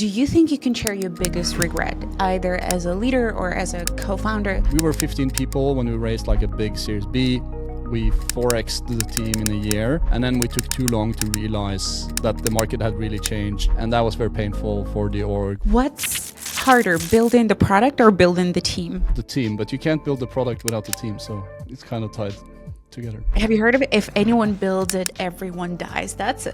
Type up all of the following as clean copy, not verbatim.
Do you think you can share your biggest regret, either as a leader or as a co-founder? We were 15 people when we raised like a big Series B. We 4x'd the team in a year, and then we took too long to realize that the market had really changed, and that was very painful for the org. What's harder, building the product or building the team? The team, but you can't build the product without the team, so it's kind of tied together. Have you heard of it? If anyone builds it, everyone dies. That's a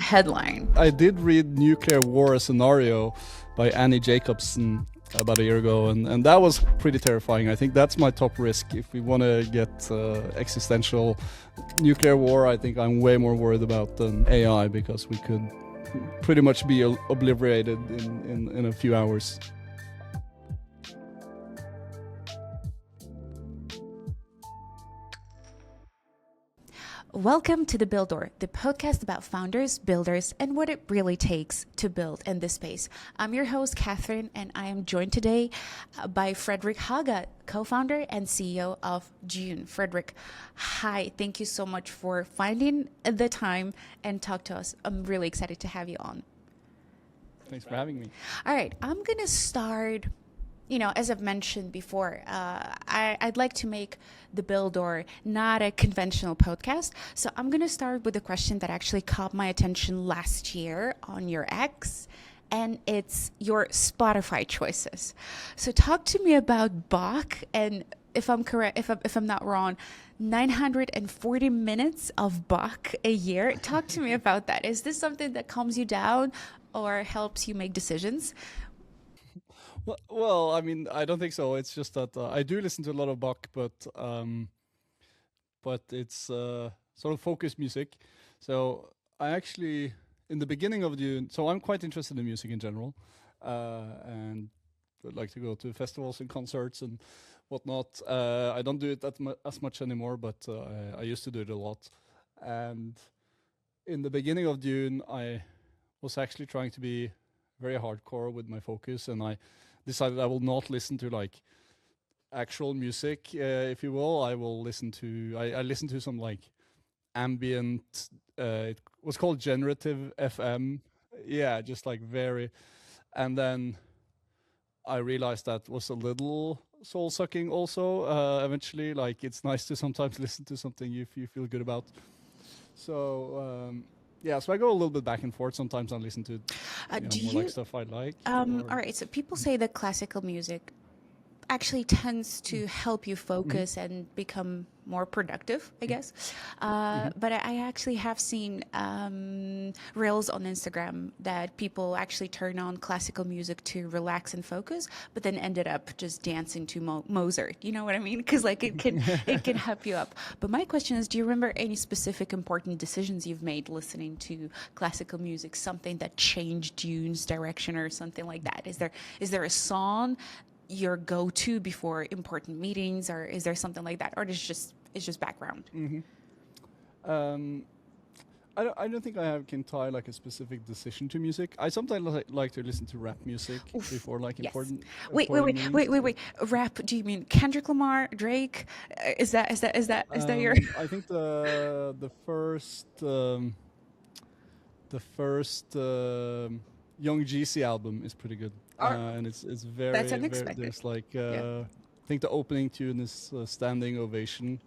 headline. I did read Nuclear War: A Scenario by Annie Jacobsen about a year ago, and that was pretty terrifying. I think that's my top risk. If we want to get existential nuclear war, I think I'm way more worried about than AI, because we could pretty much be obliterated in a few hours. Welcome to the Buildooor, the podcast about founders, builders, and what it really takes to build in this space. I'm your host, Catherine, and I am joined today by Fredrik Haga, co-founder and CEO of Dune. Fredrik, hi. Thank you so much for finding the time and talk to us. I'm really excited to have you on. Thanks for having me. All right, I'm going to start... as I've mentioned before, I'd like to make the Buildooor not a conventional podcast. So I'm going to start with a question that actually caught my attention last year on your X, and it's your Spotify choices. So talk to me about Bach, and if I'm correct, if I'm not wrong, 940 minutes of Bach a year. Talk to me about that. Is this something that calms you down or helps you make decisions? Well, I mean, I don't think so. It's just that I do listen to a lot of Bach, but it's sort of focused music. So I actually, in the beginning of Dune, so I'm quite interested in music in general, and would like to go to festivals and concerts and whatnot. I don't do it as much anymore, but I used to do it a lot. And in the beginning of Dune, I was actually trying to be very hardcore with my focus, and I decided I will not listen to like actual music, if you will. I will listen to, I listen to some like ambient, it was called generative FM. Yeah, just like very, and then I realized that was a little soul sucking also, eventually. Like it's nice to sometimes listen to something you feel good about. So, yeah, so I go a little bit back and forth. Sometimes I listen to more like stuff I like. All right, so people say that classical music actually tends to help you focus and become more productive, I guess. But I actually have seen reels on Instagram that people actually turn on classical music to relax and focus, but then ended up just dancing to Mozart. You know what I mean? Because like it can help you up. But my question is, do you remember any specific important decisions you've made listening to classical music? Something that changed Dune's direction or something like that? Is there a song your go-to before important meetings, or is there something like that, or it's just background? I don't think I can tie like a specific decision to music. I sometimes like to listen to rap music before like Yes. important. Wait. Rap? Do you mean Kendrick Lamar, Drake? Is that your? I think the first Young Jeezy album is pretty good, and it's very. That's unexpected. There's like I think the opening tune is "Standing Ovation,"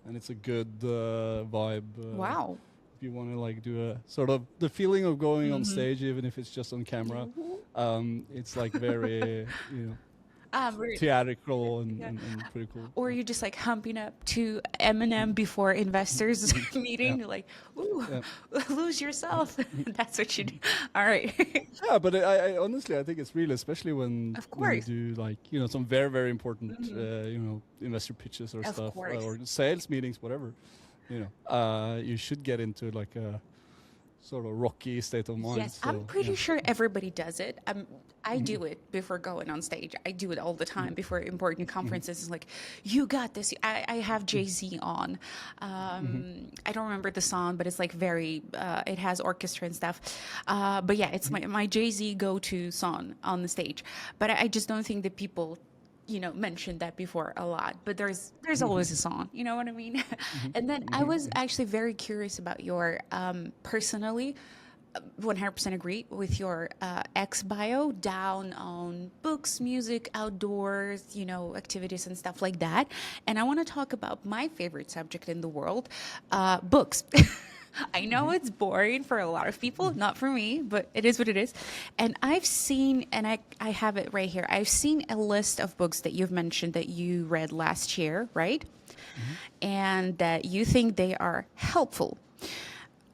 and it's a good vibe. Wow. If you want to like do a sort of the feeling of going on stage, even if it's just on camera, it's like very theatrical and pretty cool. Or you just like humping up to Eminem before investors meeting, like, ooh, lose yourself. That's what you do. All right. Yeah, but I honestly, I think it's real, especially when Of course. you do like, some very, very important, investor pitches or Of stuff, course. or sales meetings, whatever, you should get into like a sort of rocky state of mind. Yes, so, I'm pretty sure everybody does it. I do it before going on stage. I do it all the time before important conferences. It's like, you got this. I have Jay-Z on. I don't remember the song, but it's like very, it has orchestra and stuff. But yeah, it's my Jay-Z go-to song on the stage. But I just don't think that people mentioned that before a lot, but there's always a song, you know what I mean? And then I was actually very curious about your personally, 100% agree with your X bio down on books, music, outdoors, activities and stuff like that. And I want to talk about my favorite subject in the world, books. I know it's boring for a lot of people, not for me, but it is what it is. And I've seen, and I have it right here, I've seen a list of books that you've mentioned that you read last year, right? And that you think they are helpful,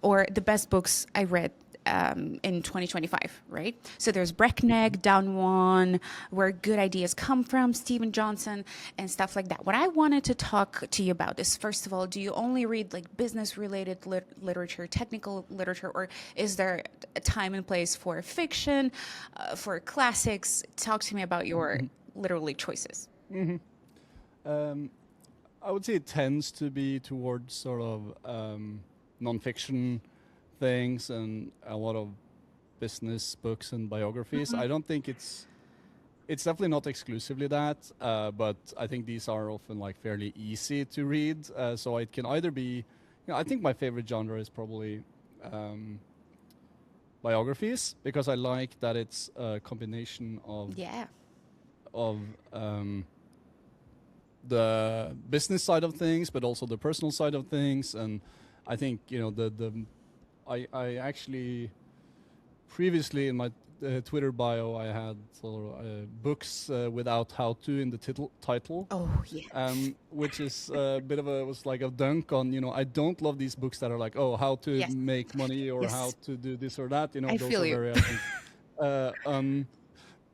or the best books I read in 2025, right? So there's Breckneck, Down One, Where Good Ideas Come From, Stephen Johnson, and stuff like that. What I wanted to talk to you about is, first of all, do you only read like business-related literature, technical literature, or is there a time and place for fiction, for classics? Talk to me about your literally choices. Um, I would say it tends to be towards sort of nonfiction things and a lot of business books and biographies. I don't think it's definitely not exclusively that, but I think these are often like fairly easy to read. So it can either be, I think my favorite genre is probably biographies, because I like that it's a combination of the business side of things, but also the personal side of things. And I think I actually previously in my Twitter bio I had sort of books without how to in the title. Oh yeah. Which is a bit of was like a dunk on, I don't love these books that are like, oh, how to Yes. make money or Yes. how to do this or that. I those feel are you. very, I think,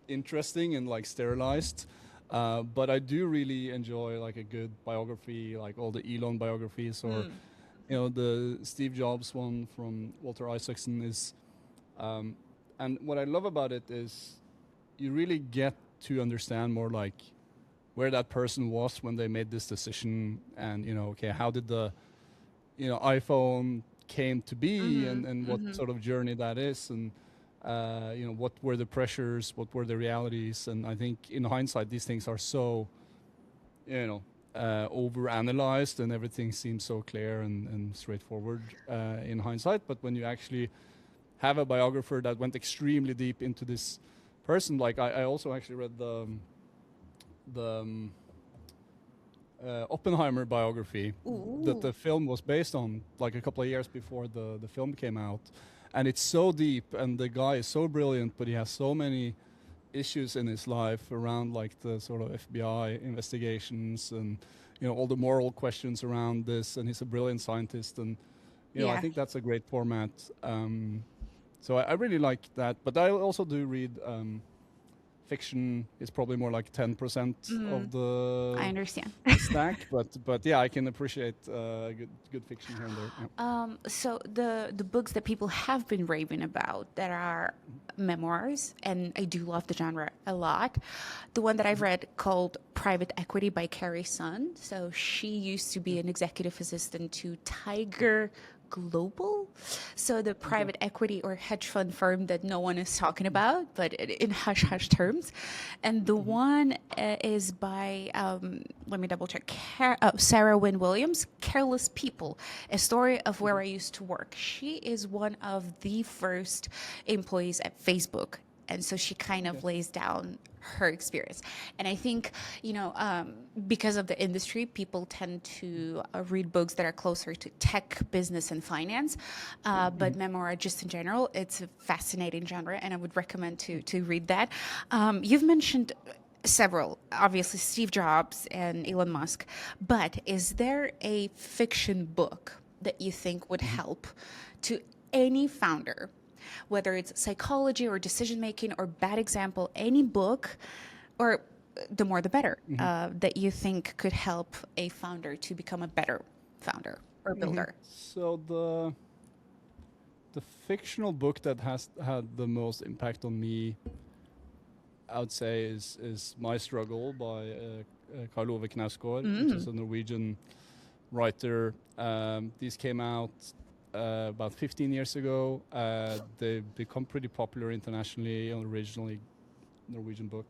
interesting and like sterilized. But I do really enjoy like a good biography, like all the Elon biographies, or the Steve Jobs one from Walter Isaacson is. And what I love about it is you really get to understand more like where that person was when they made this decision, and okay, how did the iPhone came to be, and what sort of journey that is, and what were the pressures, what were the realities. And I think in hindsight these things are so overanalyzed, and everything seems so clear and straightforward in hindsight. But when you actually have a biographer that went extremely deep into this person, like I also actually read the Oppenheimer biography that the film was based on, like a couple of years before the film came out. And it's so deep, and the guy is so brilliant, but he has so many issues in his life around like the sort of FBI investigations and all the moral questions around this. And he's a brilliant scientist, and I think that's a great format. So I really like that, but I also do read fiction. Is probably more like 10% of the I understand. stack, but yeah, I can appreciate good fiction here and there. Yeah. So the books that people have been raving about that are memoirs, and I do love the genre a lot. The one that I've read called Private Equity by Carrie Sun. So she used to be an executive assistant to Tiger Global, so the private equity or hedge fund firm that no one is talking about, but in hush hush terms. And the one is by let me double check, Sarah Wynne Williams, Careless People, a story of where I used to work. She is one of the first employees at Facebook, and so she kind of lays down her experience. And I think, because of the industry, people tend to read books that are closer to tech, business, and finance. But memoir, just in general, it's a fascinating genre, and I would recommend to read that. You've mentioned several, obviously Steve Jobs and Elon Musk, but is there a fiction book that you think would help to any founder, whether it's psychology or decision making or bad example, any book, or the more the better, that you think could help a founder to become a better founder or builder? So the fictional book that has had the most impact on me, I would say, is My Struggle by Karl Ove Knausgård, which is a Norwegian writer. These came out about 15 years ago. They've become pretty popular internationally, originally Norwegian book.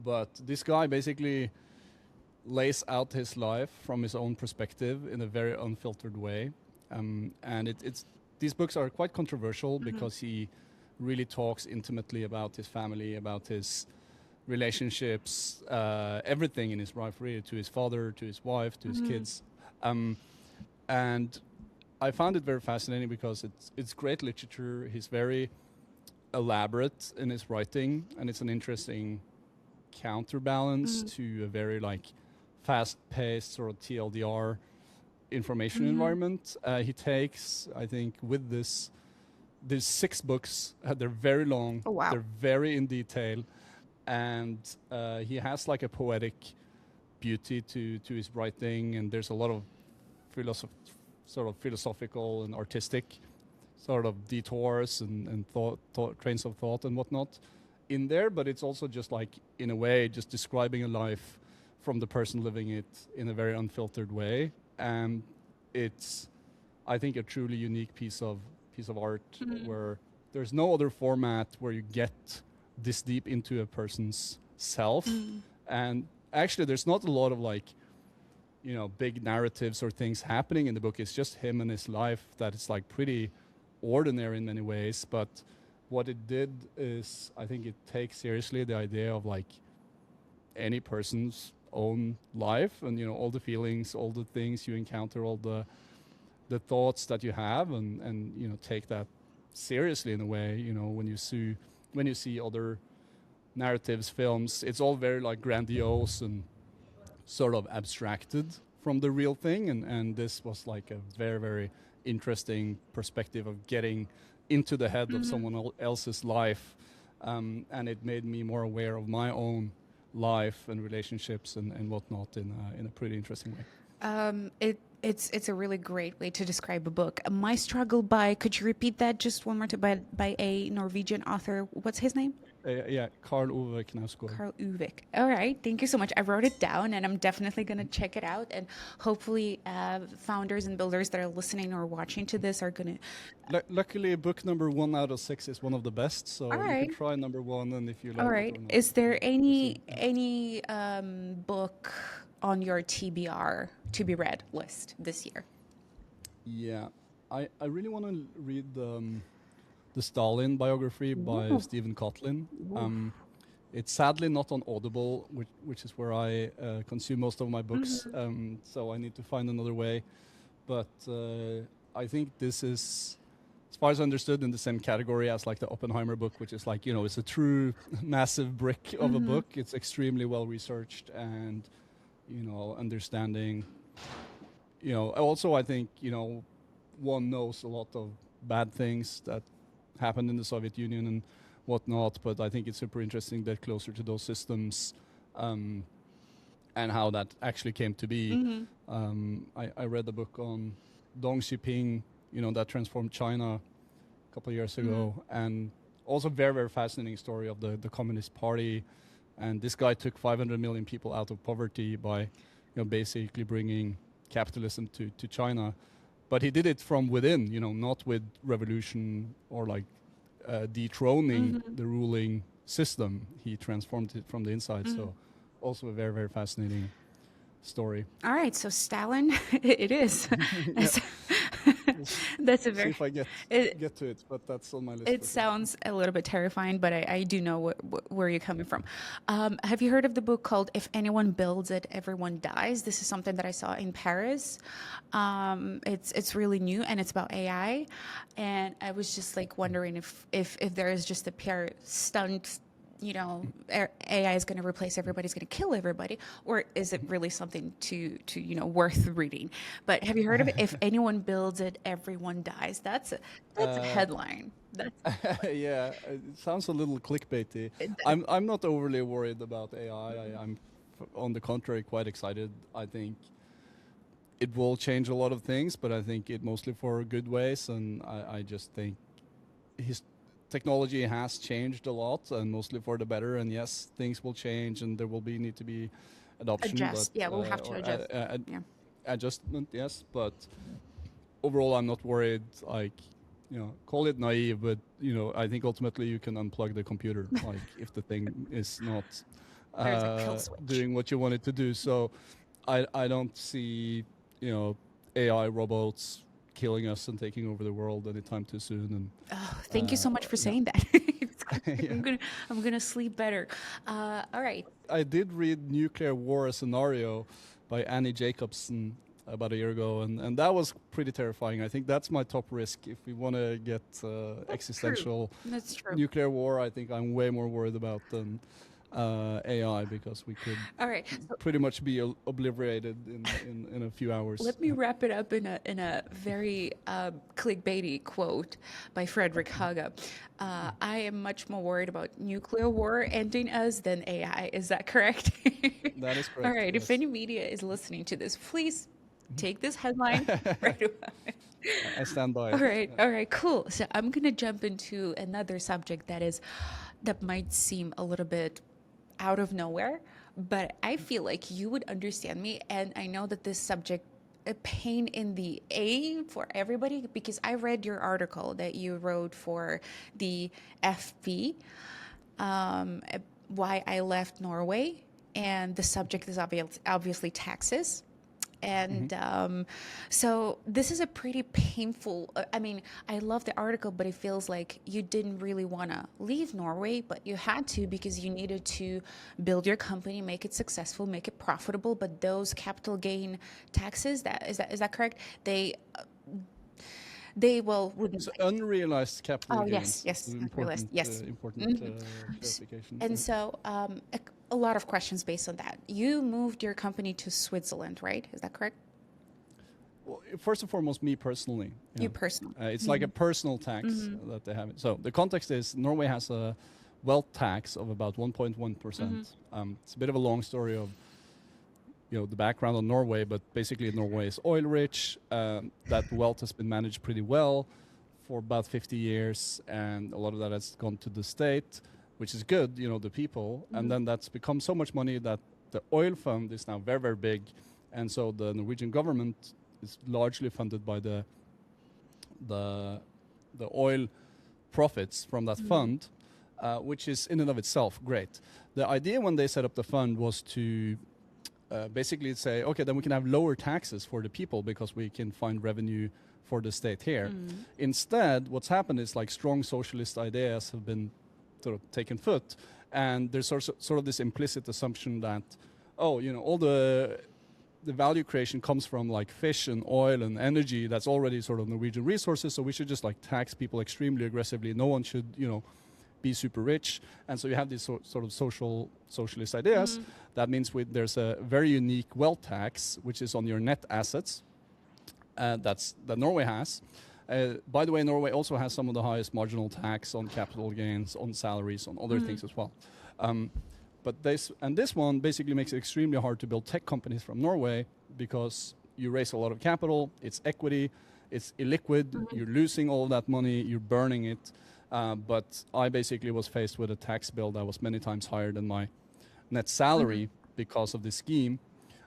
But this guy basically lays out his life from his own perspective in a very unfiltered way. And it's these books are quite controversial because he really talks intimately about his family, about his relationships, everything in his life, really, to his father, to his wife, to his kids. And I found it very fascinating because it's great literature. He's very elaborate in his writing, and it's an interesting counterbalance to a very like fast-paced sort of TLDR information environment. He takes, I think, with this, there's 6 books. They're very long. Oh, wow. They're very in detail, and he has like a poetic beauty to his writing, and there's a lot of sort of philosophical and artistic sort of detours and trains of thought and whatnot in there, but it's also just like, in a way, just describing a life from the person living it in a very unfiltered way. And it's, I think, a truly unique piece of art where there's no other format where you get this deep into a person's self. And actually, there's not a lot of like, you know, big narratives or things happening in the book. It's just him and his life that is like pretty ordinary in many ways. But what it did is, I think it takes seriously the idea of like any person's own life, and you know, all the feelings, all the things you encounter, all the thoughts that you have, and you know, take that seriously in a way. You know, when you see other narratives, films, it's all very like grandiose and sort of abstracted from the real thing, and this was like a very, very interesting perspective of getting into the head of someone else's life, and it made me more aware of my own life and relationships and whatnot in a pretty interesting way. It's a really great way to describe a book. My Struggle by, could you repeat that just one more time, by a Norwegian author? What's his name? Yeah, Karl Ove Knausgård. Karl Uvik. All right, thank you so much. I wrote it down, and I'm definitely going to check it out. And hopefully, founders and builders that are listening or watching to this are going to. Luckily, book number 1 out of 6 is one of the best, so All right. you can try number 1, and if you like All it right. or not. Is there any book on your TBR to be read list this year? Yeah, I really want to read the Stalin biography by Stephen Kotlin. It's sadly not on Audible, which is where I consume most of my books, so I need to find another way. But I think this is, as far as I understood, in the same category as like the Oppenheimer book, which is like, you know, it's a true massive brick of a book. It's extremely well researched, and, you know, understanding, you know, also I think, you know, one knows a lot of bad things that happened in the Soviet Union and whatnot, but I think it's super interesting that closer to those systems and how that actually came to be. I read a book on Deng Xiaoping, you know, that transformed China a couple of years ago, and also very, very fascinating story of the Communist Party. And this guy took 500 million people out of poverty by, you know, basically bringing capitalism to China. But he did it from within, you know, not with revolution or like dethroning the ruling system. He transformed it from the inside. So also a very, very fascinating story. All right, so Stalin, it is. That's a very. See if I get to it, but that's on my list. It sounds a little bit terrifying, but I do know where you're coming from. Have you heard of the book called "If Anyone Builds It, Everyone Dies"? This is something that I saw in Paris. It's really new, and it's about AI. And I was just like wondering if there is just a PR stunt, you know, AI is going to replace everybody, is going to kill everybody, or is it really something to you know, worth reading? But have you heard of it? If anyone builds it, everyone dies. That's a headline. Yeah, it sounds a little clickbaity. I'm not overly worried about AI. I'm on the contrary quite excited. I think it will change a lot of things, but I think it mostly for good ways, and I just think technology has changed a lot, and mostly for the better. And yes, things will change, and there will need to be adoption. Adjust. Yeah, we'll have to adjust. Adjustment, yes. But overall, I'm not worried. Like, you know, call it naive, but you know, I think ultimately you can unplug the computer, like if the thing is not doing what you want it to do. So I don't see, you know, AI robots killing us and taking over the world anytime too soon. And Oh, thank you so much for yeah. saying that. It's good. Yeah. I'm gonna sleep better. All right. I did read Nuclear War: A Scenario by Annie Jacobson about a year ago, and that was pretty terrifying. I think that's my top risk if we want to get existential That's true. nuclear war. I think I'm way more worried about than AI, because we could All right. So pretty much be obliterated in a few hours. let me wrap it up in a very clickbaity quote by Fredrik Haga. I am much more worried about nuclear war ending us than AI. Is that correct? That is correct. All right. If Yes. any media is listening to this, please take this headline right away. I stand by it. All right, cool. So I'm gonna jump into another subject that might seem a little bit out of nowhere, but I feel like you would understand me, and I know that this subject a pain in the A for everybody, because I read your article that you wrote for the FP, why I left Norway, and the subject is obviously taxes. And so this is a pretty painful, I mean, I love the article, but it feels like you didn't really want to leave Norway, but you had to because you needed to build your company, make it successful, make it profitable. But those capital gain taxes, is that correct? They wouldn't. So unrealized capital Oh, gains. yes, is an unrealized, yes. important clarification. And so a lot of questions based on that. You moved your company to Switzerland, right? Is that correct? Well, first and foremost, me personally. You personally. It's like a personal tax that they have. So the context is Norway has a wealth tax of about 1.1%. It's a bit of a long story of the background on Norway, but basically Norway is oil rich. That wealth has been managed pretty well for about 50 years, and a lot of that has gone to the state, which is good, the people. And then that's become so much money that the oil fund is now very, very big. And so the Norwegian government is largely funded by the oil profits from that fund, which is in and of itself great. The idea when they set up the fund was to basically say, okay, then we can have lower taxes for the people because we can find revenue for the state here. Instead, what's happened is like strong socialist ideas have been sort of taken foot, and there's sort of this implicit assumption that, all the value creation comes from like fish and oil and energy that's already sort of Norwegian resources, so we should just like tax people extremely aggressively. No one should, be super rich. And so you have these sort of socialist ideas. That means there's a very unique wealth tax, which is on your net assets, that Norway has. By the way, Norway also has some of the highest marginal tax on capital gains, on salaries, on other things as well. But this one basically makes it extremely hard to build tech companies from Norway because you raise a lot of capital, it's equity, it's illiquid, you're losing all of that money, you're burning it. But I basically was faced with a tax bill that was many times higher than my net salary because of this scheme.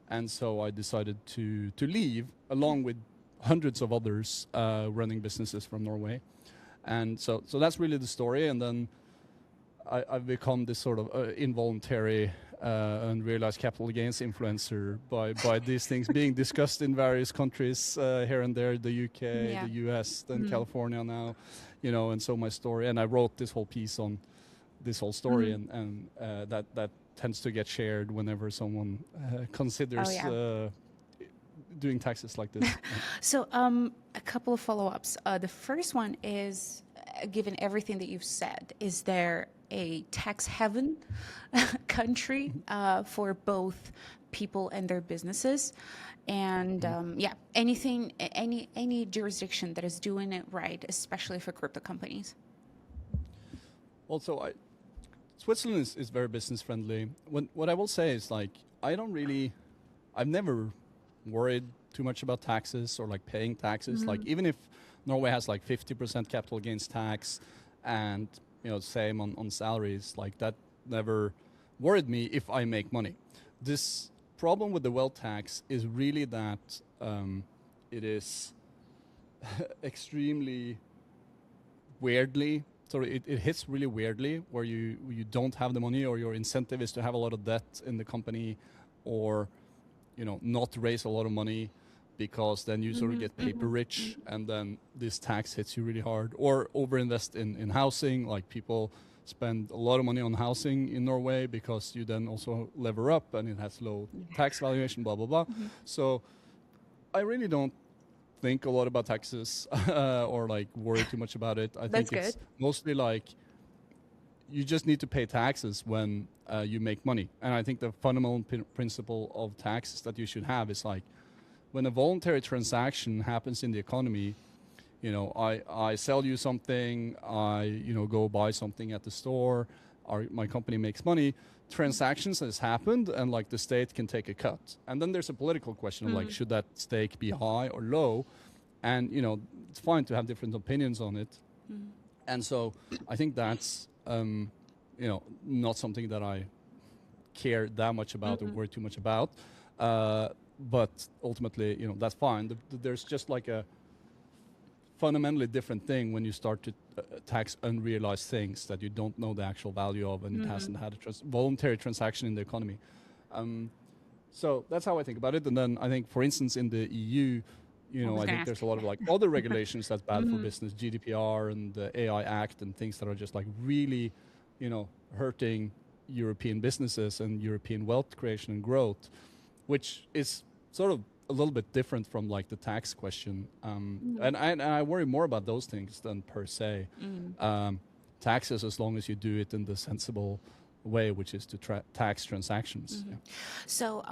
And so I decided to leave, along with hundreds of others running businesses from Norway. And so that's really the story. And then I've become this sort of involuntary unrealized capital gains influencer by these things being discussed in various countries here and there, the UK, the US, then California now, and so my story. And I wrote this whole piece on this whole story, and that tends to get shared whenever someone considers doing taxes like this. So a couple of follow-ups. The first one is, given everything that you've said, is there a tax heaven country for both people and their businesses? And any jurisdiction that is doing it right, especially for crypto companies? Also, Switzerland is very business friendly. What I will say is, like, I've never worried too much about taxes or like paying taxes. Like, even if Norway has like 50% capital gains tax and same on salaries, like that never worried me if I make money. This problem with the wealth tax is really that it is extremely weirdly, so it hits really weirdly where you don't have the money, or your incentive is to have a lot of debt in the company, or not raise a lot of money, because then you sort of get paper rich, and then this tax hits you really hard. Or overinvest in housing, like people spend a lot of money on housing in Norway because you then also lever up and it has low tax valuation, blah, blah, blah. So I really don't think a lot about taxes or like worry too much about it. I think it's mostly like you just need to pay taxes when you make money. And I think the fundamental principle of taxes that you should have is like, when a voluntary transaction happens in the economy, you know, I sell you something, I, you know, go buy something at the store, my company makes money, transactions has happened, and like the state can take a cut. And then there's a political question of like, should that stake be high or low? And, you know, it's fine to have different opinions on it. And so I think that's, you know, not something that I care that much about or worry too much about. But ultimately, you know, that's fine. There's just like a fundamentally different thing when you start to tax unrealized things that you don't know the actual value of, and it hasn't had a voluntary transaction in the economy. So that's how I think about it. And then I think, for instance, in the EU, you know, I think there's a lot of like other regulations that's bad for business, GDPR and the AI Act and things that are just like really, you know, hurting European businesses and European wealth creation and growth, which is sort of a little bit different from like the tax question. And I worry more about those things than per se taxes, as long as you do it in the sensible way, which is to tax transactions. So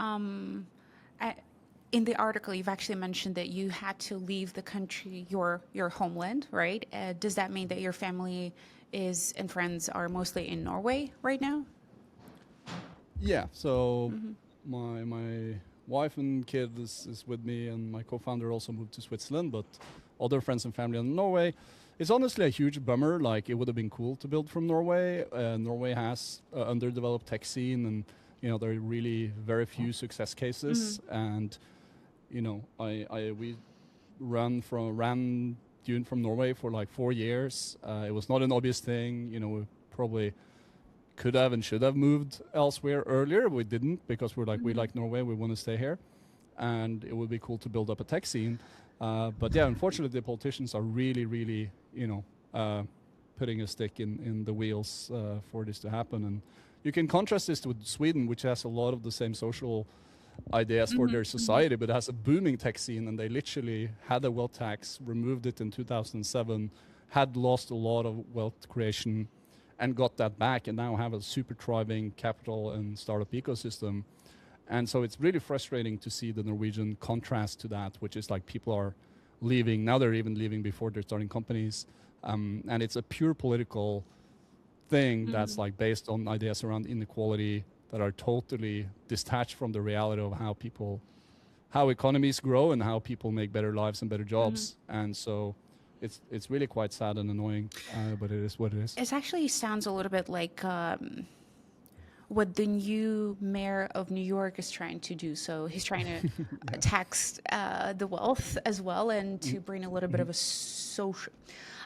in the article, you've actually mentioned that you had to leave the country, your homeland, right? Does that mean that your family and friends are mostly in Norway right now? Yeah, so my wife and kid is with me, and my co-founder also moved to Switzerland, but other friends and family in Norway. It's honestly a huge bummer. Like, it would have been cool to build from Norway. Norway has an underdeveloped tech scene, and, you know, there are really very few success cases. And, you know, we ran Dune from Norway for like 4 years. It was not an obvious thing. You know, we probably could have and should have moved elsewhere earlier. We didn't, because we're like, we like Norway, we want to stay here. And it would be cool to build up a tech scene. But yeah, unfortunately, the politicians are really, really, you know, putting a stick in the wheels for this to happen. And you can contrast this with Sweden, which has a lot of the same social ideas for their society, but has a booming tech scene. And they literally had a wealth tax, removed it in 2007, had lost a lot of wealth creation, and got that back, and now have a super thriving capital and startup ecosystem. And so it's really frustrating to see the Norwegian contrast to that, which is like people are leaving. Now they're even leaving before they're starting companies. And it's a pure political thing that's like based on ideas around inequality that are totally detached from the reality of how economies grow and how people make better lives and better jobs. And so it's really quite sad and annoying, but it is what it is. It actually sounds a little bit like what the new mayor of New York is trying to do. So he's trying to tax the wealth as well, and to bring a little bit of a social,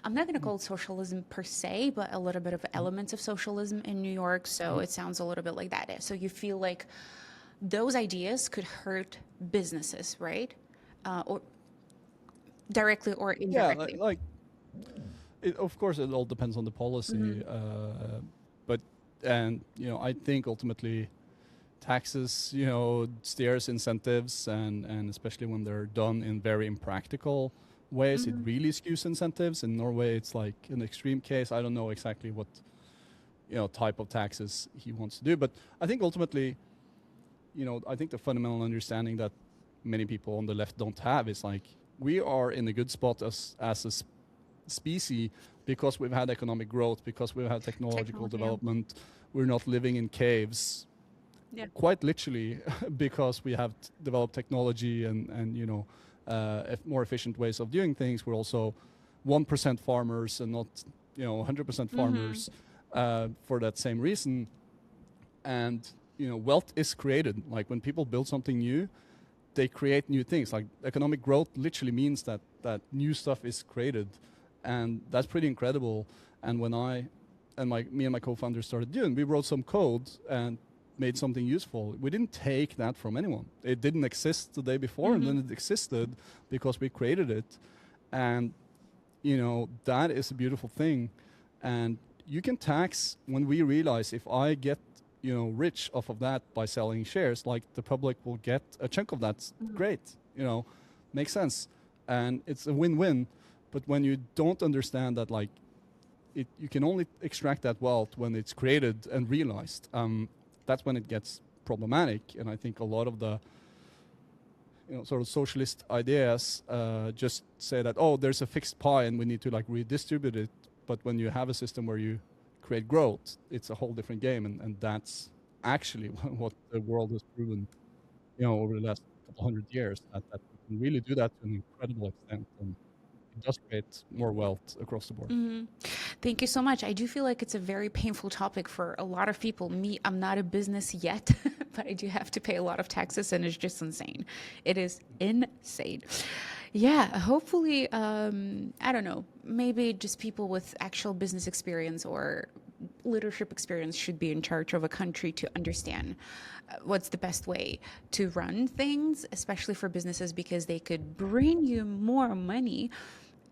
I'm not going to call it socialism per se, but a little bit of elements of socialism in New York. So it sounds a little bit like that. So you feel like those ideas could hurt businesses, right? Or directly or indirectly. Yeah, of course, it all depends on the policy. But you know, I think ultimately taxes, you know, steers incentives, and especially when they're done in very impractical ways, it really skews incentives. In Norway, it's like an extreme case. I don't know exactly what, you know, type of taxes he wants to do, but I think ultimately, you know, I think the fundamental understanding that many people on the left don't have is like, we are in a good spot as a species because we've had economic growth, because we've had technological development. We're not living in caves, quite literally, because we have developed technology and you know, more efficient ways of doing things. We're also 1% farmers and not, you know, 100% farmers for that same reason. And, you know, wealth is created. Like, when people build something new, they create new things. Like, economic growth literally means that new stuff is created, and that's pretty incredible. And when me and my co-founder started Dune, we wrote some code, and made something useful. We didn't take that from anyone. It didn't exist the day before, and then it existed because we created it. And, that is a beautiful thing. And you can tax when we realize if I get, rich off of that by selling shares, like the public will get a chunk of that. Great, makes sense. And it's a win-win. But when you don't understand that, like, you can only extract that wealth when it's created and realized. That's when it gets problematic. And I think a lot of the sort of socialist ideas just say that, oh, there's a fixed pie and we need to like redistribute it. But when you have a system where you create growth, it's a whole different game. And that's actually what the world has proven, over the last couple hundred years, that we can really do that to an incredible extent. And it does create more wealth across the board. Thank you so much. I do feel like it's a very painful topic for a lot of people. Me, I'm not a business yet, but I do have to pay a lot of taxes, and it's just insane. It is insane. Yeah, hopefully, I don't know, maybe just people with actual business experience or leadership experience should be in charge of a country to understand what's the best way to run things, especially for businesses, because they could bring you more money.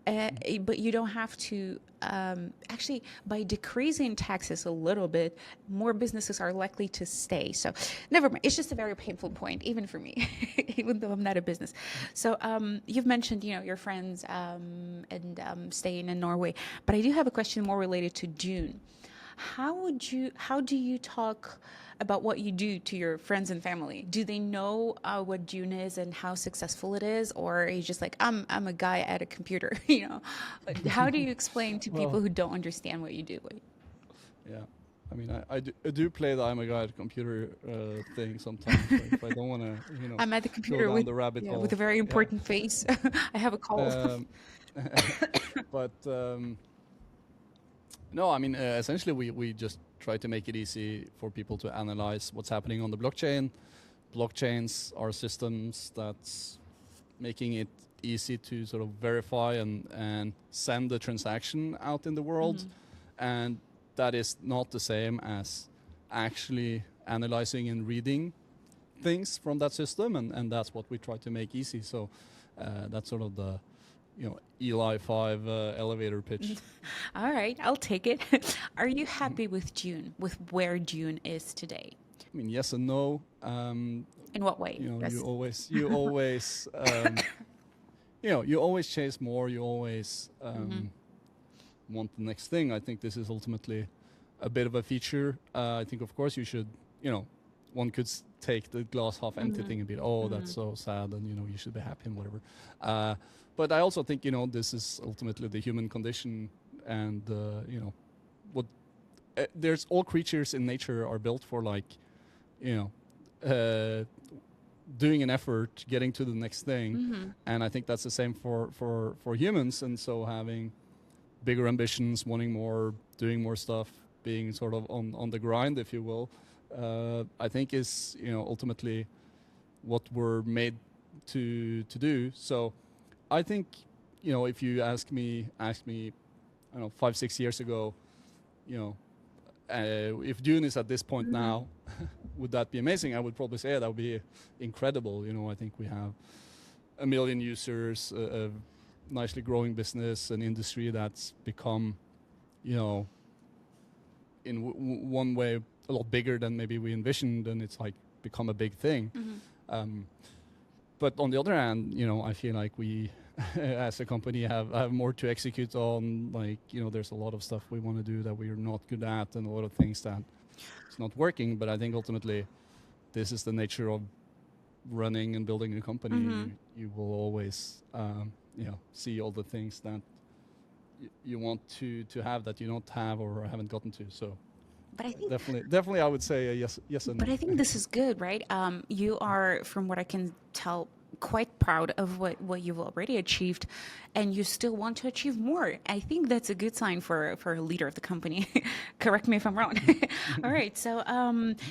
But you don't have to, actually, by decreasing taxes a little bit, more businesses are likely to stay. So never mind. It's just a very painful point, even for me, even though I'm not a business. So you've mentioned, your friends and staying in Norway. But I do have a question more related to Dune. How do you talk about what you do to your friends and family? Do they know what Dune is and how successful it is, or are you just like, I'm a guy at a computer? How do you explain to people who don't understand what you do? Yeah, I mean, I do play the I'm a guy at a computer thing sometimes. If I don't want to, I'm at the computer go down the rabbit hole with a very important face. I have a call. But no, I mean, essentially, we just try to make it easy for people to analyze what's happening on the blockchain. Blockchains are systems that's making it easy to sort of verify and send the transaction out in the world. And that is not the same as actually analyzing and reading things from that system. And that's what we try to make easy. So that's sort of the Eli 5 elevator pitch. All right, I'll take it. Are you happy with Dune, with where Dune is today? I mean, yes and no. In what way? Yes. you always, you always chase more. You always want the next thing. I think this is ultimately a bit of a feature. I think, of course, you should, one could take the glass half empty thing and be, that's so sad, and you should be happy and whatever. But I also think this is ultimately the human condition, and what there's all creatures in nature are built for, like, doing an effort, getting to the next thing, and I think that's the same for humans. And so having bigger ambitions, wanting more, doing more stuff, being sort of on the grind, if you will, I think is ultimately what we're made to do. So I think if you ask me I don't know, 5-6 years ago, if Dune is at this point now, would that be amazing? I would probably say that would be incredible. I think we have 1 million users, a nicely growing business, an industry that's become, in one way a lot bigger than maybe we envisioned, and it's like become a big thing. But on the other hand, I feel like we, as a company, have more to execute on. Like, there's a lot of stuff we want to do that we're not good at, and a lot of things that it's not working. But I think ultimately, this is the nature of running and building a company. You will always, see all the things that you want to have that you don't have or haven't gotten to. So. But I think definitely, I would say yes and no. But I think this is good, right? You are, from what I can tell, quite proud of what you've already achieved, and you still want to achieve more. I think that's a good sign for a leader of the company. Correct me if I'm wrong. All right. So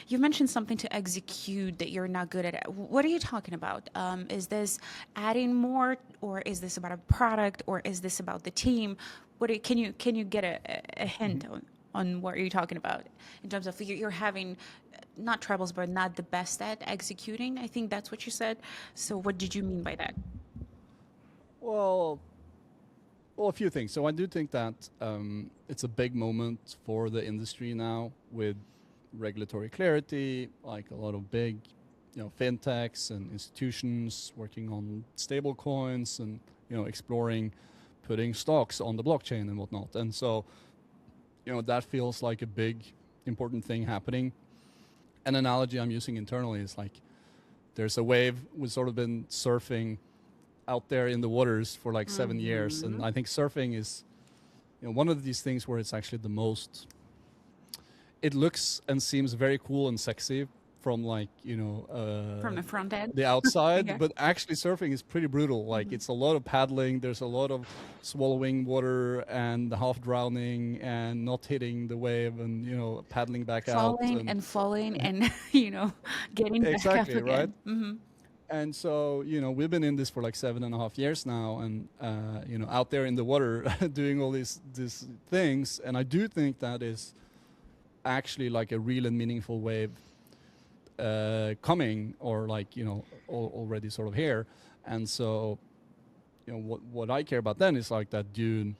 you mentioned something to execute that you're not good at. What are you talking about? Is this adding more, or is this about a product, or is this about the team? Can you get a hint on what are you talking about in terms of you're having not troubles, but not the best at executing. I think that's what you said. So what did you mean by that? Well, a few things. So I do think that it's a big moment for the industry now with regulatory clarity, like a lot of big, fintechs and institutions working on stable coins and, exploring putting stocks on the blockchain and whatnot. And so, that feels like a big, important thing happening. An analogy I'm using internally is like there's a wave we've sort of been surfing out there in the waters for like 7 years. And I think surfing is, one of these things where it's actually the most, it looks and seems very cool and sexy from like, From the front end? the outside, Okay. but actually surfing is pretty brutal. Like it's a lot of paddling, there's a lot of swallowing water and half drowning and not hitting the wave and, paddling back out. Falling and, getting back up Exactly, right? again. And so, we've been in this for like 7.5 years now and, out there in the water doing all these things. And I do think that is actually like a real and meaningful wave coming or like, already sort of here. And so, what I care about then is like that Dune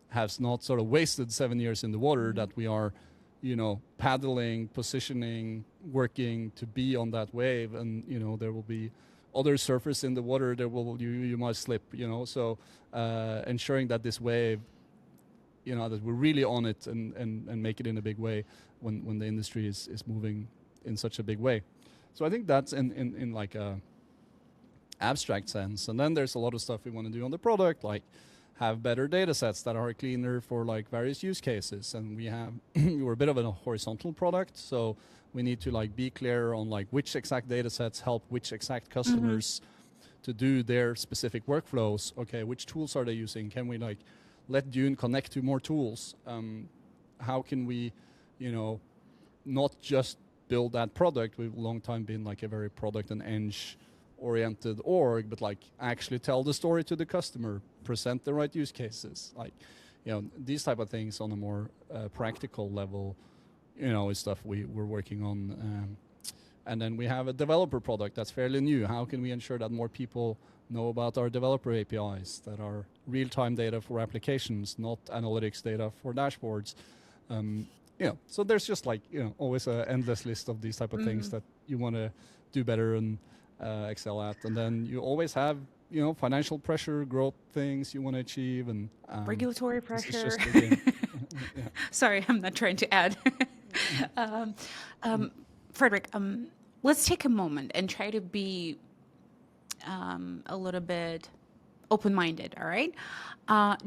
has not sort of wasted 7 years in the water, that we are, paddling, positioning, working to be on that wave. And, there will be other surfers in the water, you might slip, so ensuring that this wave, that we're really on it and make it in a big way when the industry is moving in such a big way. So I think that's in like a abstract sense. And then there's a lot of stuff we want to do on the product, like have better data sets that are cleaner for like various use cases. And we're a bit of a horizontal product, so we need to like be clear on like which exact data sets help which exact customers to do their specific workflows. Okay, which tools are they using? Can we like let Dune connect to more tools? How can we, not just build that product? We've a long time been like a very product and eng oriented org, but like actually tell the story to the customer, present the right use cases, like, these type of things on a more practical level, is stuff we're working on. And then we have a developer product that's fairly new. How can we ensure that more people know about our developer APIs that are real-time data for applications, not analytics data for dashboards? So there's just like, always an endless list of these type of things that you want to do better and excel at. And then you always have, financial pressure, growth things you want to achieve, and Regulatory this is pressure. just again, yeah. Sorry, I'm not trying to add. Fredrik, let's take a moment and try to be a little bit open-minded, all right?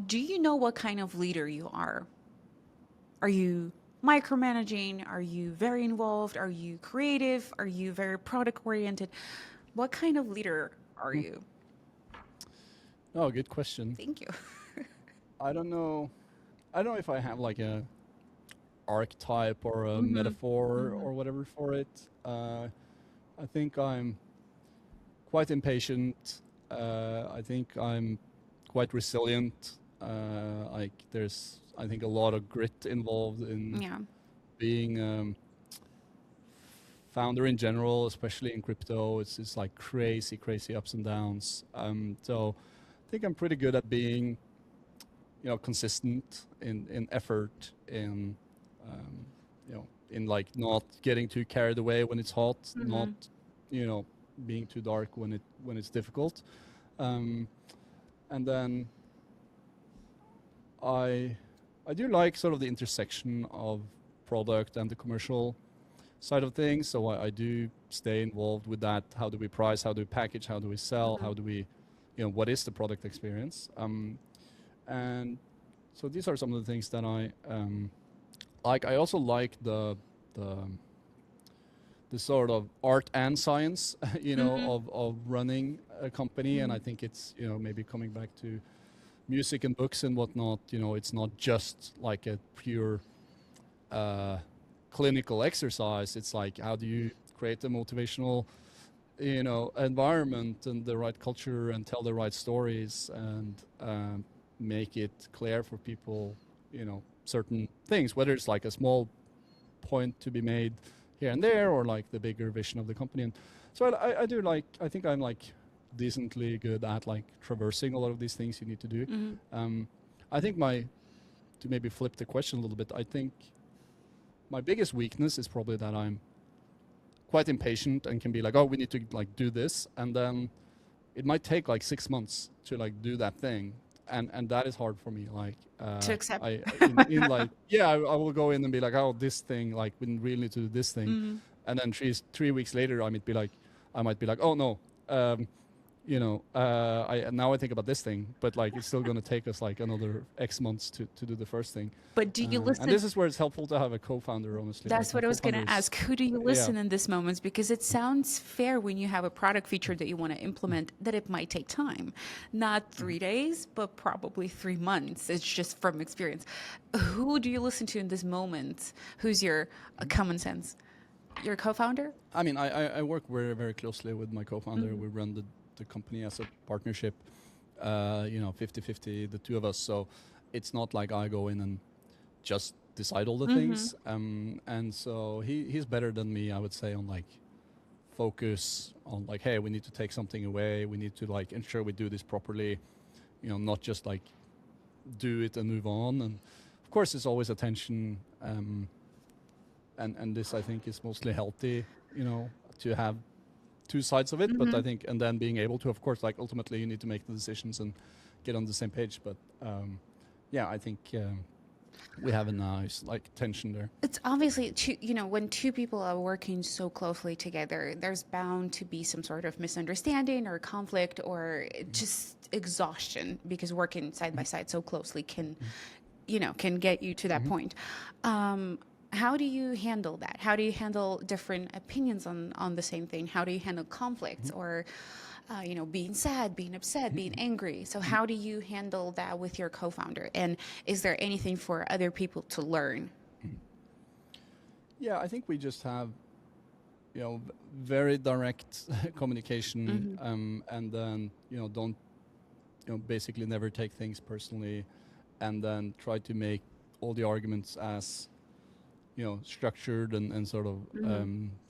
Do you know what kind of leader you are? Are you micromanaging? Are you very involved? Are you creative? Are you very product-oriented? What kind of leader are you? Oh, good question. Thank you. I don't know if I have like a archetype or a metaphor or whatever for it. I think I'm quite impatient. I think I'm quite resilient. Like there's, I think, a lot of grit involved in Yeah. being founder in general, especially in crypto. It's like crazy ups and downs. So I think I'm pretty good at being, consistent in effort, in like not getting too carried away when it's hot, not, being too dark when it's difficult. And then I do like sort of the intersection of product and the commercial side of things. So I do stay involved with that. How do we price? How do we package? How do we sell? How do we, what is the product experience? And so these are some of the things that I like. I also like the sort of art and science, of running a company. And I think it's, maybe coming back to music and books and whatnot, it's not just like a pure clinical exercise. It's like, how do you create a motivational, environment and the right culture and tell the right stories and make it clear for people, certain things, whether it's like a small point to be made, here and there, or like the bigger vision of the company. And so I do like, I think I'm like decently good at like traversing a lot of these things you need to do. I think to maybe flip the question a little bit, I think my biggest weakness is probably that I'm quite impatient and can be like, oh, we need to like do this, and then it might take like 6 months to like do that thing, and that is hard for me. Like To accept. in like, yeah, I will go in and be like, oh, this thing, like we really need to do this thing, and then 3 weeks later I might be like, oh no, now I think about this thing, but like it's still going to take us like another X months to do the first thing. But do you listen? And this is where it's helpful to have a co-founder, honestly. That's like what my I was going to co-founders- ask. Who do you listen in this moments? Because it sounds fair when you have a product feature that you want to implement that it might take time. Not 3 days, but probably 3 months. It's just from experience. Who do you listen to in this moment? Who's your common sense? Your co-founder? I mean, I work very, very closely with my co-founder. We run the company as a partnership, 50-50, the two of us. So it's not like I go in and just decide all the things. And so he's better than me, I would say, on like focus on like, hey, we need to take something away. We need to like ensure we do this properly, not just like do it and move on. And of course, there's always attention. And this, I think, is mostly healthy, to have two sides of it. But I think, and then being able to, of course, like ultimately you need to make the decisions and get on the same page. But I think we have a nice like tension there. It's obviously when two people are working so closely together, there's bound to be some sort of misunderstanding or conflict or just exhaustion, because working side by side so closely can get you to that point. How do you handle that? How do you handle different opinions on the same thing? How do you handle conflicts or, being sad, being upset, being angry? So how do you handle that with your co-founder? And is there anything for other people to learn? Yeah, I think we just have, very direct communication, and then, don't, basically never take things personally, and then try to make all the arguments as structured and sort of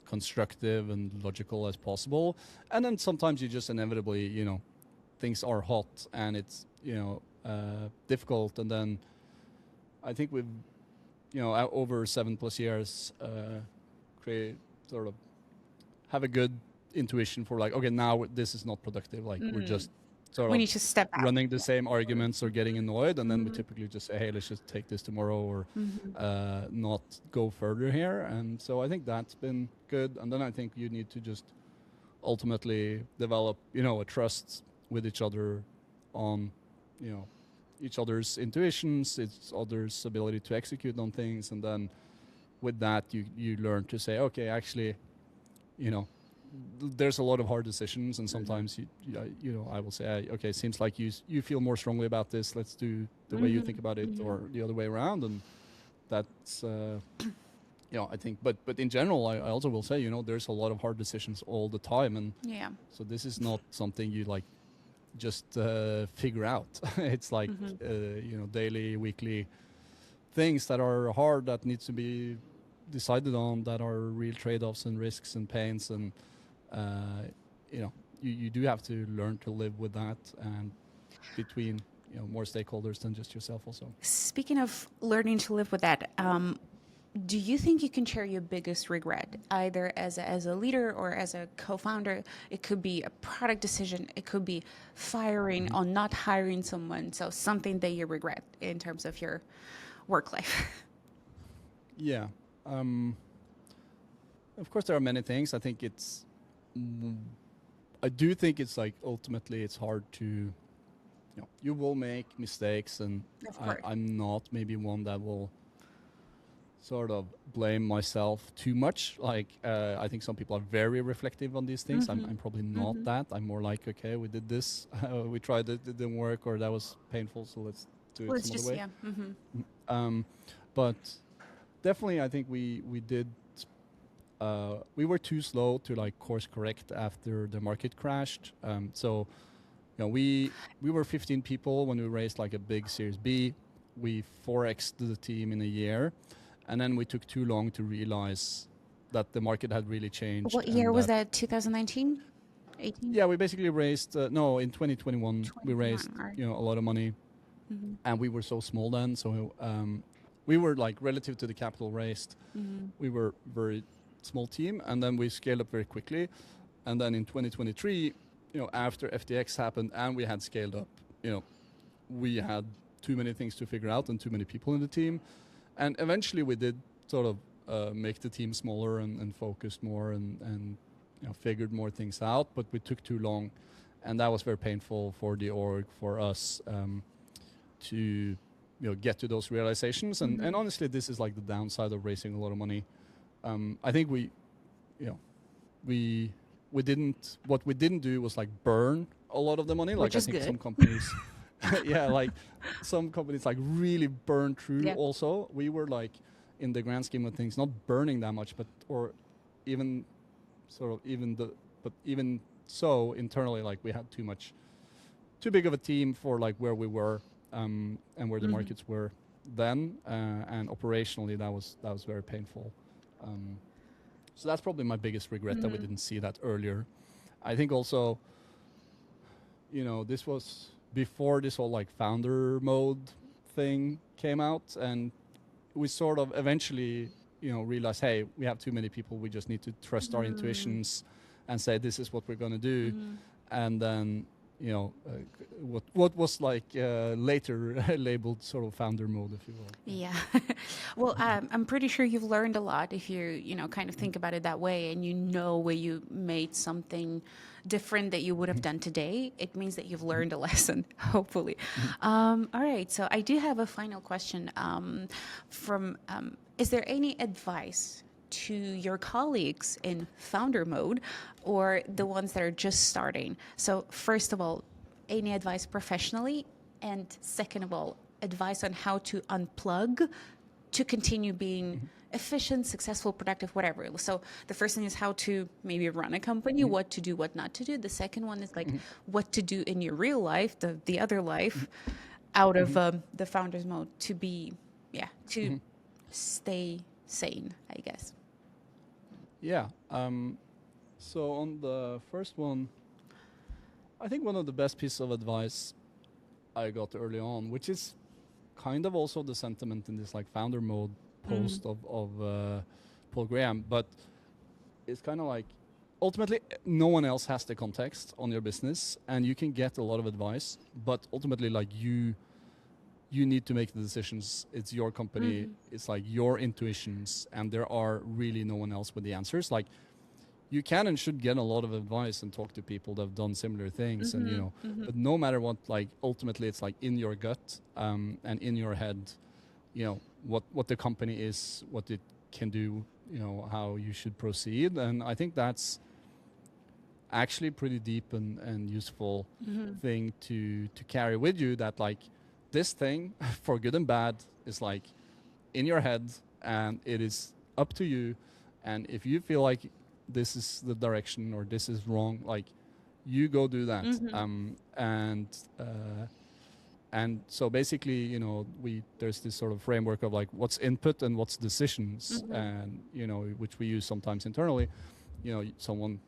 constructive and logical as possible. And then sometimes you just inevitably, things are hot and it's, difficult. And then I think we've, over 7+ years, have a good intuition for like, okay, now this is not productive. Like we're just We need to step out. running the same arguments or getting annoyed, and then we typically just say, hey, let's just take this tomorrow, or not go further here. And so I think that's been good. And then I think you need to just ultimately develop, a trust with each other on, each other's intuitions, each other's ability to execute on things. And then with that, you learn to say, okay, actually, there's a lot of hard decisions, and sometimes I will say, okay, seems like you feel more strongly about this. Let's do the way you think about it, or the other way around. And that's I think. But in general, I also will say, there's a lot of hard decisions all the time, and so this is not something you like just figure out. It's like daily, weekly things that are hard, that needs to be decided on, that are real trade-offs and risks and pains, and you do have to learn to live with that, and between more stakeholders than just yourself also. Speaking of learning to live with that, do you think you can share your biggest regret, either as a leader or as a co-founder? It could be a product decision. It could be firing or not hiring someone. So something that you regret in terms of your work life. Yeah. Of course, there are many things. I think I do think it's like ultimately it's hard to, you will make mistakes, and I'm not maybe one that will sort of blame myself too much. Like I think some people are very reflective on these things. I'm probably not that. I'm more like, okay, we did this, we tried it didn't work, or that was painful, so let's do it some other way. But definitely, I think we did. We were too slow to like course correct after the market crashed. So, we were 15 people when we raised like a big Series B. We 4x'd the team in a year, and then we took too long to realize that the market had really changed. What and year was that? 2019? 18? Yeah, we basically raised no in 2021 we 21, raised right. a lot of money, and we were so small then. So we were like relative to the capital raised, we were very small team, and then we scaled up very quickly. And then in 2023, after FTX happened and we had scaled up, we had too many things to figure out and too many people in the team, and eventually we did sort of make the team smaller and focused more and figured more things out, but we took too long, and that was very painful for the org, for us, to get to those realizations. And honestly, this is like the downside of raising a lot of money. I think we didn't. What we didn't do was like burn a lot of the money. Which like is I think good. some companies, like some companies like really burn through. Yeah. Also, we were like in the grand scheme of things not burning that much, but even so internally, like we had too big of a team for like where we were and where the markets were then, and operationally that was very painful. So that's probably my biggest regret, that we didn't see that earlier. I think also, this was before this whole like founder mode thing came out, and we sort of eventually, realized, hey, we have too many people. We just need to trust our intuitions and say, this is what we're going to do. And then, what was like later labeled sort of founder mode, if you will. Yeah. Well, I'm pretty sure you've learned a lot if you, kind of think about it that way, and where you made something different that you would have done today. It means that you've learned a lesson, hopefully. All right. So I do have a final question is there any advice to your colleagues in founder mode or the ones that are just starting? So first of all, any advice professionally? And second of all, advice on how to unplug to continue being efficient, successful, productive, whatever. So the first thing is how to maybe run a company, what to do, what not to do. The second one is like what to do in your real life, the other life, out of the founder's mode to be, to stay sane, I guess. Yeah. So on the first one, I think one of the best pieces of advice I got early on, which is kind of also the sentiment in this like founder mode post of Paul Graham, but it's kind of like ultimately no one else has the context on your business, and you can get a lot of advice, but ultimately like you need to make the decisions. It's your company. It's like your intuitions, and there are really no one else with the answers. Like you can and should get a lot of advice and talk to people that have done similar things, and but no matter what, like ultimately it's like in your gut and in your head, what the company is, what it can do, how you should proceed. And I think that's actually pretty deep and useful thing to carry with you, that like this thing, for good and bad, is like in your head, and it is up to you. And if you feel like this is the direction or this is wrong, like you go do that. And so basically, there's this sort of framework of like what's input and what's decisions, and which we use sometimes internally. Someone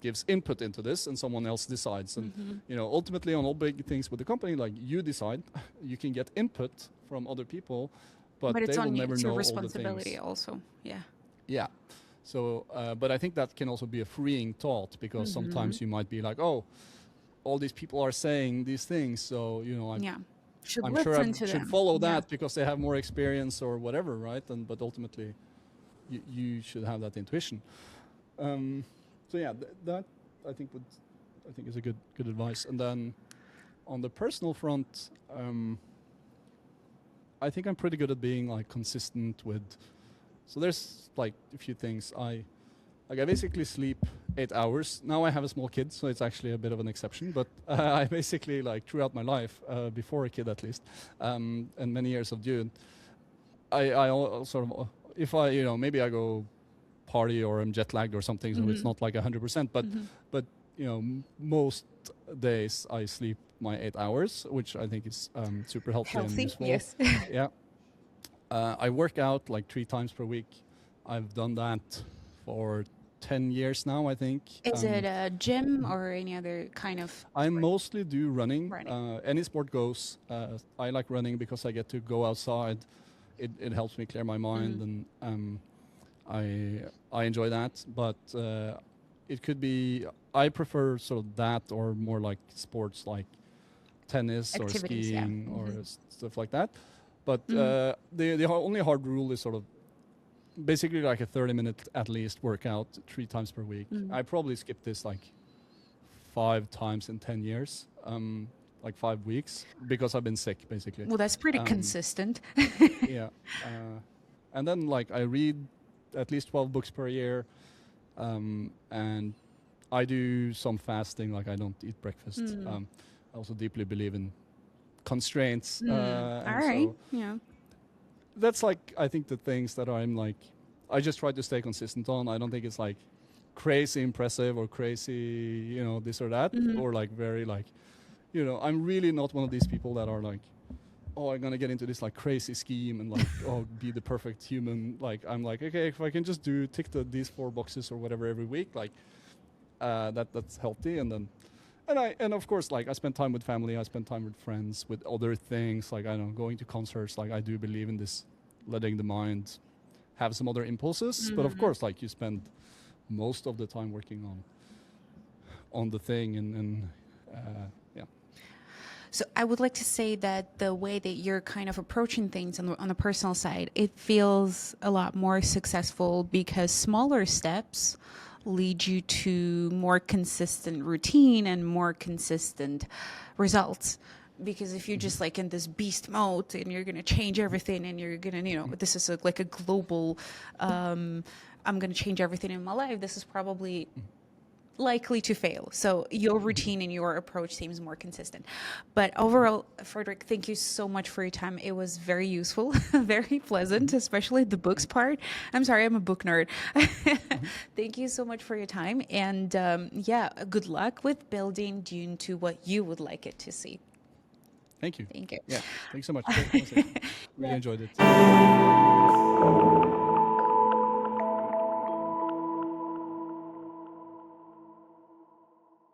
gives input into this and someone else decides, and ultimately on all big things with the company, like you decide. You can get input from other people, but it's they will on you. never It's know your all the responsibility things. also. Yeah. So, but I think that can also be a freeing thought, because sometimes you might be like, oh, all these people are saying these things, so I'm sure I should follow that because they have more experience or whatever, right? But ultimately, you should have that intuition. So yeah, that I think is a good advice. And then on the personal front, I think I'm pretty good at being like consistent with. So there's like a few things. I basically sleep 8 hours. Now I have a small kid, so it's actually a bit of an exception. But I basically, like throughout my life, before a kid at least, and many years of Dune, I sort of, if I, maybe I go party or I'm jet lagged or something, so it's not like 100%. But most days I sleep my 8 hours, which I think is super healthy and useful. Yes. Yeah. I work out like 3 times per week. I've done that for 10 years now, I think. Is it a gym or any other kind of I sport? mostly do running. Running. Any sport goes. I like running because I get to go outside. It helps me clear my mind, and I enjoy that. But it could be, I prefer sort of that or more like sports like tennis or Activities, yeah. skiing or stuff like that. But the only hard rule is sort of basically like a 30-minute at least workout 3 times per week. I probably skipped this like 5 times in 10 years, like 5 weeks, because I've been sick basically. Well, that's pretty consistent. Yeah. And then like I read at least 12 books per year, and I do some fasting, like I don't eat breakfast. I also deeply believe in constraints. All right. So Yeah. that's like, I think the things that I'm like, I just try to stay consistent on. I don't think it's like crazy impressive or crazy, this or that, or like very like, I'm really not one of these people that are like, oh, I'm gonna get into this like crazy scheme and like, oh, be the perfect human. Like, I'm like, okay, if I can just tick these 4 boxes or whatever every week, like, that's healthy. And of course, like I spend time with family, I spend time with friends, with other things, like I don't know, going to concerts. Like I do believe in this, letting the mind have some other impulses. But of course, like you spend most of the time working on the thing, and yeah. So I would like to say that the way that you're kind of approaching things on the personal side, it feels a lot more successful because smaller steps lead you to more consistent routine and more consistent results. Because if you're just like in this beast mode and you're going to change everything and you're going to, this is like a global, I'm going to change everything in my life, this is probably likely to fail. So your routine and your approach seems more consistent. But overall, Fredrik, thank you so much for your time. It was very useful, very pleasant, especially the books part. I'm sorry, I'm a book nerd. Thank you so much for your time. And yeah, good luck with building Dune to what you would like it to see. Thank you. Thank you. Yeah, thanks so much. Really enjoyed it.